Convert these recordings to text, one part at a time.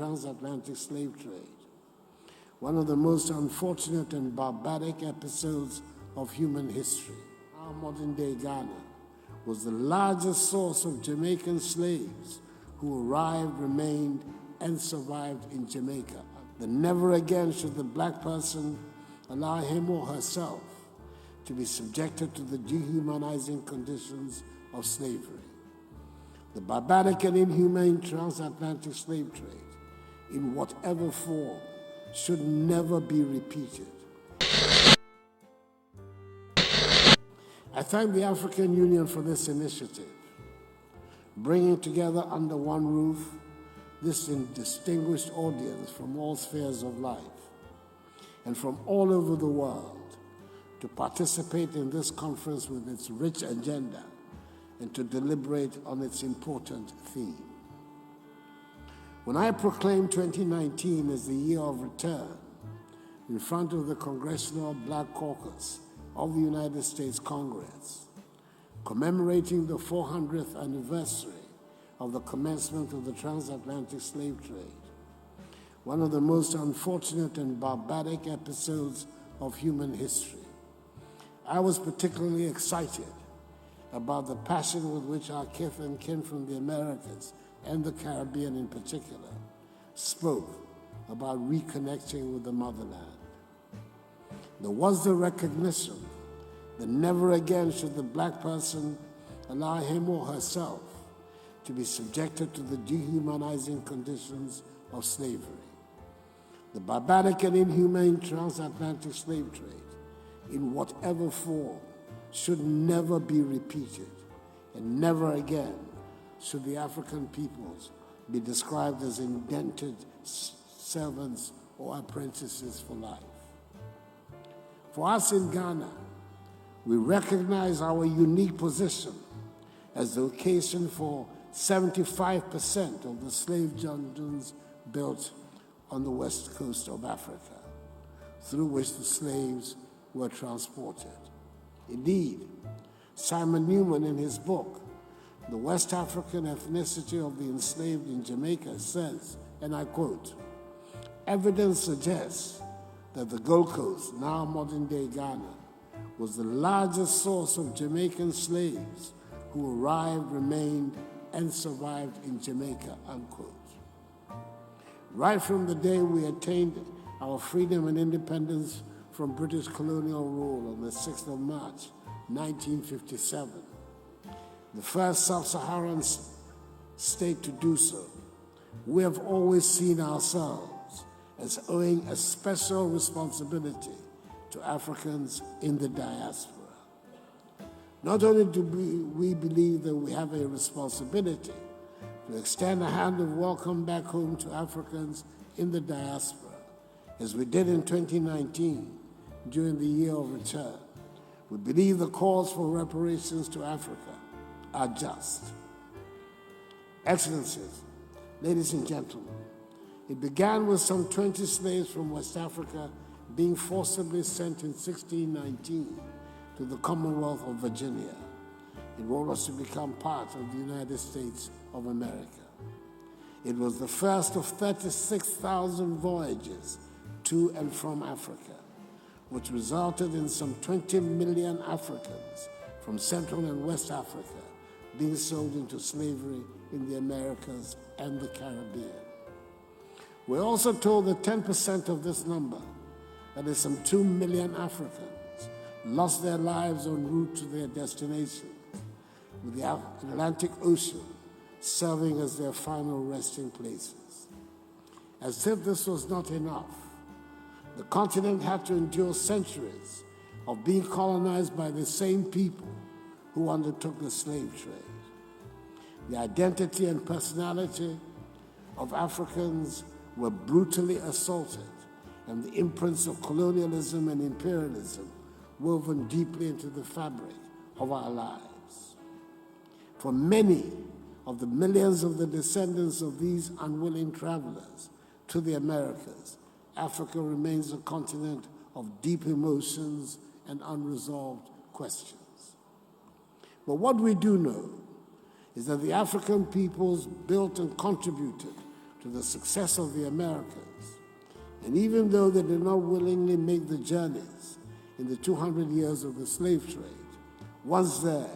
transatlantic slave trade. One of the most unfortunate and barbaric episodes of human history. Our modern-day Ghana was the largest source of Jamaican slaves who arrived, remained, and survived in Jamaica. That never again should the black person allow him or herself to be subjected to the dehumanizing conditions of slavery. The barbaric and inhumane transatlantic slave trade, in whatever form, should never be repeated. I thank the African Union for this initiative, bringing together under one roof this distinguished audience from all spheres of life and from all over the world to participate in this conference with its rich agenda and to deliberate on its important theme. When I proclaimed 2019 as the year of return in front of the Congressional Black Caucus of the United States Congress, commemorating the 400th anniversary of the commencement of the transatlantic slave trade, one of the most unfortunate and barbaric episodes of human history, I was particularly excited about the passion with which our kith and kin from the Americas and the Caribbean in particular spoke about reconnecting with the motherland. There was the recognition that never again should the black person allow him or herself to be subjected to the dehumanizing conditions of slavery. The barbaric and inhumane transatlantic slave trade, in whatever form, should never be repeated, and never again should the African peoples be described as indented servants or apprentices for life. For us in Ghana, we recognize our unique position as the location for 75% of the slave dungeons built on the west coast of Africa, through which the slaves were transported. Indeed, Simon Newman, in his book, The West African Ethnicity of the Enslaved in Jamaica, says, and I quote, "Evidence suggests that the Gold Coast, now modern-day Ghana, was the largest source of Jamaican slaves who arrived, remained, and survived in Jamaica," unquote. Right from the day we attained our freedom and independence from British colonial rule on the 6th of March, 1957, the first sub-Saharan state to do so, we have always seen ourselves as owing a special responsibility to Africans in the diaspora. Not only do we believe that we have a responsibility to extend a hand of welcome back home to Africans in the diaspora, as we did in 2019 during the year of return, we believe the calls for reparations to Africa are just. Excellencies, ladies and gentlemen, it began with some 20 slaves from West Africa being forcibly sent in 1619 to the Commonwealth of Virginia in order to become part of the United States of America. It was the first of 36,000 voyages to and from Africa, which resulted in some 20 million Africans from Central and West Africa being sold into slavery in the Americas and the Caribbean. We're also told that 10% of this number, that is some 2 million Africans, lost their lives en route to their destinations, with the Atlantic Ocean serving as their final resting places. As if this was not enough, the continent had to endure centuries of being colonized by the same people who undertook the slave trade. The identity and personality of Africans were brutally assaulted, and the imprints of colonialism and imperialism woven deeply into the fabric of our lives. For many of the millions of the descendants of these unwilling travelers to the Americas, Africa remains a continent of deep emotions and unresolved questions. But what we do know is that the African peoples built and contributed to the success of the Americas. And even though they did not willingly make the journeys in the 200 years of the slave trade, once there,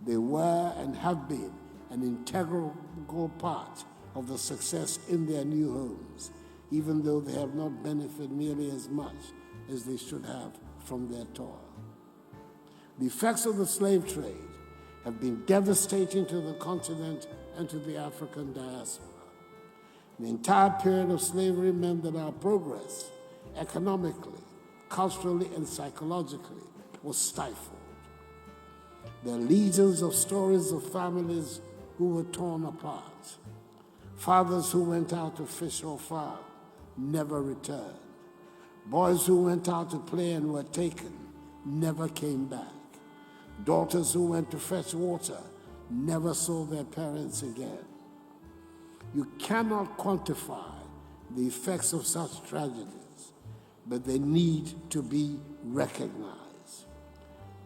they were and have been an integral part of the success in their new homes, even though they have not benefited nearly as much as they should have from their toil. The effects of the slave trade have been devastating to the continent and to the African diaspora. The entire period of slavery meant that our progress, economically, culturally, and psychologically, was stifled. There are legions of stories of families who were torn apart. Fathers who went out to fish or farm never returned. Boys who went out to play and were taken never came back. Daughters who went to fetch water never saw their parents again. You cannot quantify the effects of such tragedies, but they need to be recognized.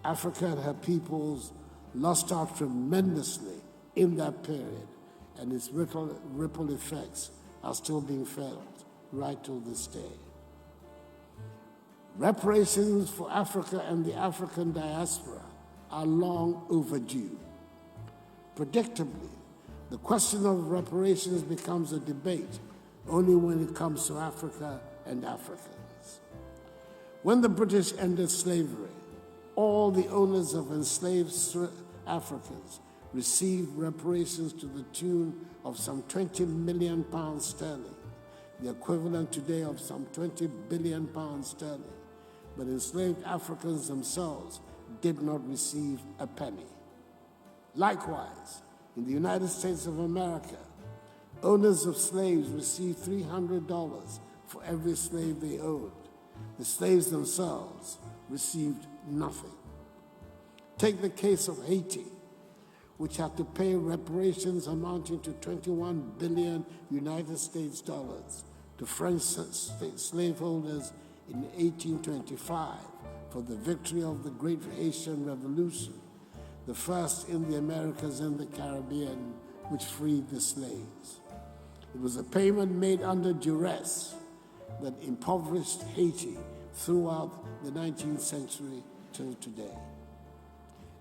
Africa and her peoples lost out tremendously in that period, and its ripple effects are still being felt right to this day. Reparations for Africa and the African diaspora are long overdue. Predictably, the question of reparations becomes a debate only when it comes to Africa and Africans. When the British ended slavery, all the owners of enslaved Africans received reparations to the tune of some 20 million pounds sterling, the equivalent today of some 20 billion pounds sterling. But enslaved Africans themselves did not receive a penny. Likewise, in the United States of America, owners of slaves received $300 for every slave they owned. The slaves themselves received nothing. Take the case of Haiti, which had to pay reparations amounting to 21 billion United States dollars to French slaveholders in 1825 for the victory of the Great Haitian Revolution, the first in the Americas and the Caribbean, which freed the slaves. It was a payment made under duress that impoverished Haiti throughout the 19th century till today.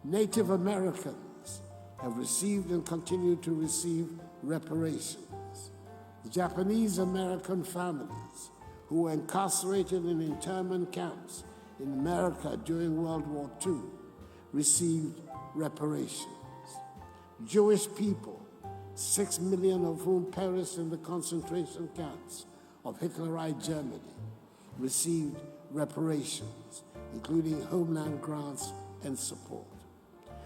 Native Americans have received and continue to receive reparations. Japanese American families who were incarcerated in internment camps in America during World War II received reparations. Jewish people, 6 million of whom perished in the concentration camps of Hitlerite Germany, received reparations, including homeland grants and support.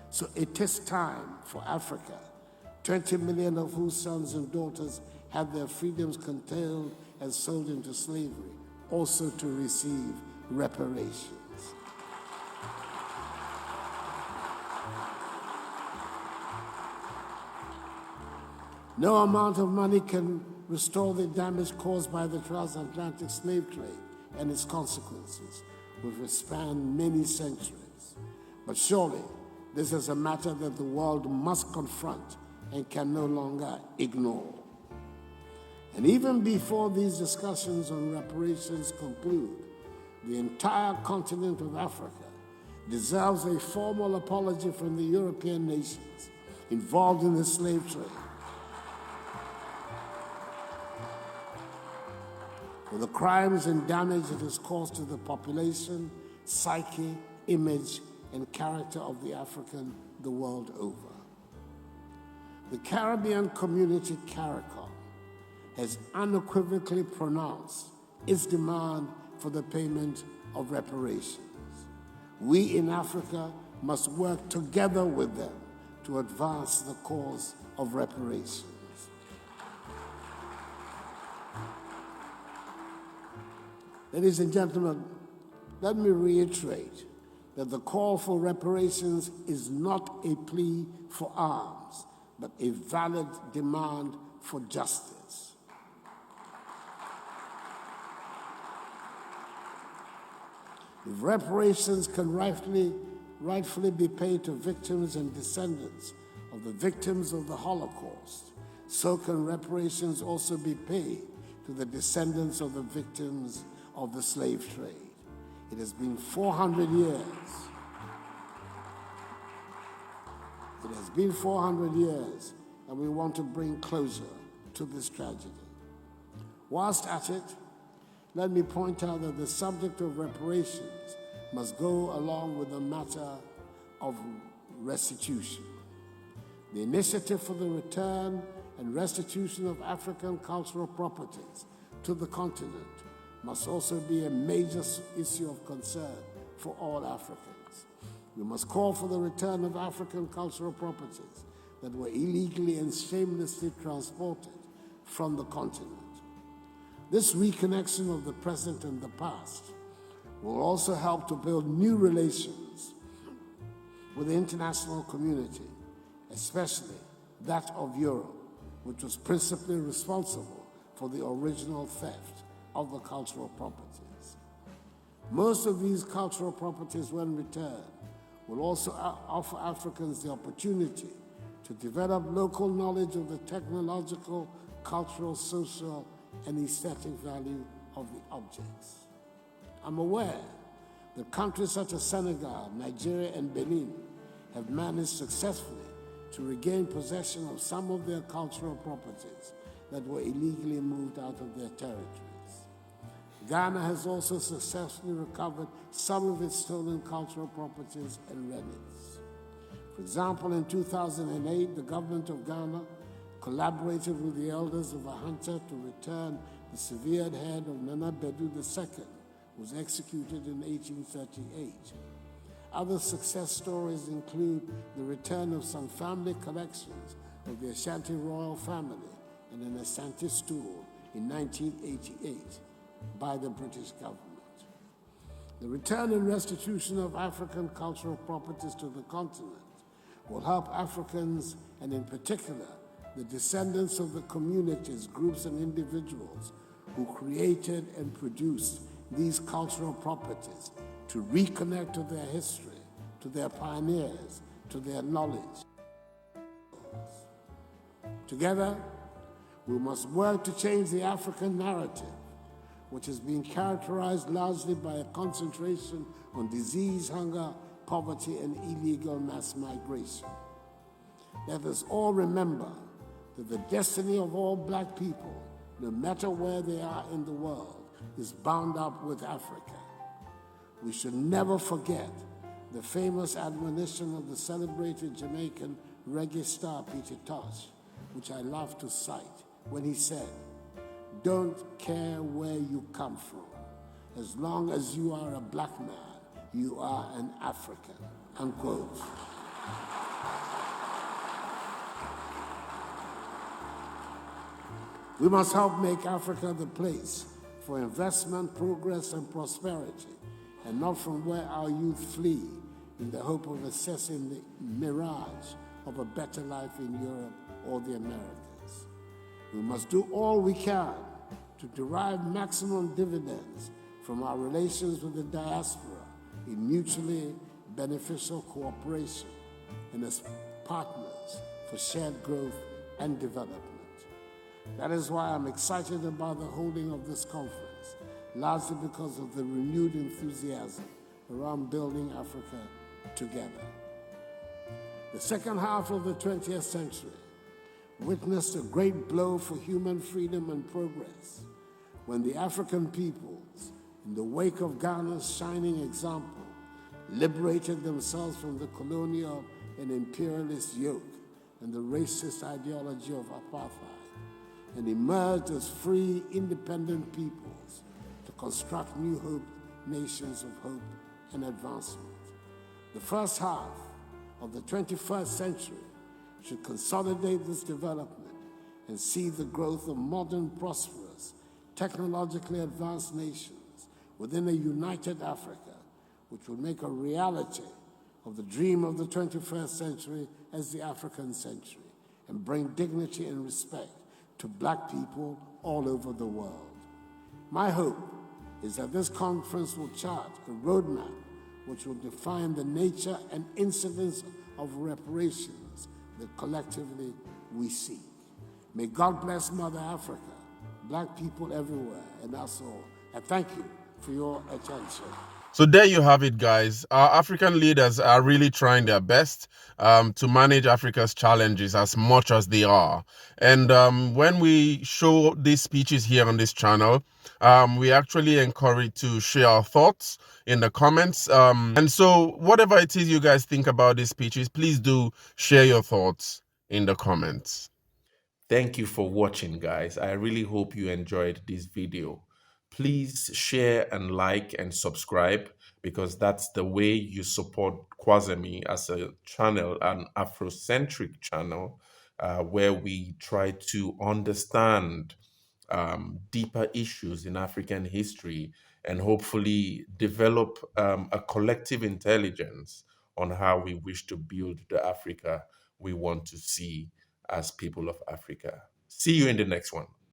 So it is time for Africa, 20 million of whose sons and daughters had their freedoms curtailed and sold into slavery, also to receive reparations. No amount of money can restore the damage caused by the transatlantic slave trade and its consequences, which have spanned many centuries. But surely, this is a matter that the world must confront and can no longer ignore. And even before these discussions on reparations conclude, the entire continent of Africa deserves a formal apology from the European nations involved in the slave trade for the crimes and damage it has caused to the population, psyche, image, and character of the African the world over. The Caribbean community, CARICOM, has unequivocally pronounced its demand for the payment of reparations. We in Africa must work together with them to advance the cause of reparations. Ladies and gentlemen, let me reiterate that the call for reparations is not a plea for arms, but a valid demand for justice. If reparations can rightfully be paid to victims and descendants of the victims of the Holocaust, so can reparations also be paid to the descendants of the victims of the slave trade. It has been 400 years. It has been 400 years, and we want to bring closure to this tragedy. Whilst at it, let me point out that the subject of reparations must go along with the matter of restitution. The initiative for the return and restitution of African cultural properties to the continent must also be a major issue of concern for all Africans. We must call for the return of African cultural properties that were illegally and shamelessly transported from the continent. This reconnection of the present and the past will also help to build new relations with the international community, especially that of Europe, which was principally responsible for the original theft of the cultural properties. Most of these cultural properties, when returned, will also offer Africans the opportunity to develop local knowledge of the technological, cultural, social, and aesthetic value of the objects. I'm aware that countries such as Senegal, Nigeria, and Benin have managed successfully to regain possession of some of their cultural properties that were illegally moved out of their territories. Ghana has also successfully recovered some of its stolen cultural properties and relics. For example, in 2008, the government of Ghana collaborated with the elders of Ahanta to return the severed head of Nana Bedu II, who was executed in 1838. Other success stories include the return of some family collections of the Ashanti royal family and an Ashanti stool in 1988 by the British government. The return and restitution of African cultural properties to the continent will help Africans, and in particular, the descendants of the communities, groups, and individuals who created and produced these cultural properties to reconnect to their history, to their pioneers, to their knowledge. Together, we must work to change the African narrative, which has been characterized largely by a concentration on disease, hunger, poverty, and illegal mass migration. Let us all remember that the destiny of all Black people, no matter where they are in the world, is bound up with Africa. We should never forget the famous admonition of the celebrated Jamaican reggae star Peter Tosh, which I love to cite, when he said, "Don't care where you come from. As long as you are a Black man, you are an African," unquote. We must help make Africa the place for investment, progress, and prosperity, and not from where our youth flee in the hope of accessing the mirage of a better life in Europe or the Americas. We must do all we can to derive maximum dividends from our relations with the diaspora in mutually beneficial cooperation and as partners for shared growth and development. That is why I'm excited about the holding of this conference, largely because of the renewed enthusiasm around building Africa together. The second half of the 20th century witnessed a great blow for human freedom and progress when the African peoples, in the wake of Ghana's shining example, liberated themselves from the colonial and imperialist yoke and the racist ideology of apartheid, and emerged as free, independent peoples to construct new hope, nations of hope and advancement. The first half of the 21st century should consolidate this development and see the growth of modern, prosperous, technologically advanced nations within a united Africa, which will make a reality of the dream of the 21st century as the African century and bring dignity and respect to Black people all over the world. My hope is that this conference will chart a roadmap which will define the nature and incidence of reparations that collectively we seek. May God bless Mother Africa, black people everywhere, and us all. And thank you for your attention. So there you have it, guys. Our African leaders are really trying their best to manage Africa's challenges as much as they are. And when we show these speeches here on this channel, we actually encourage to share our thoughts in the comments. And so whatever it is you guys think about these speeches, please do share your thoughts in the comments. Thank you for watching, guys. I really hope you enjoyed this video. Please share and like and subscribe, because that's the way you support Kwazemi as a channel, an Afrocentric channel, where we try to understand deeper issues in African history and hopefully develop a collective intelligence on how we wish to build the Africa we want to see as people of Africa. See you in the next one.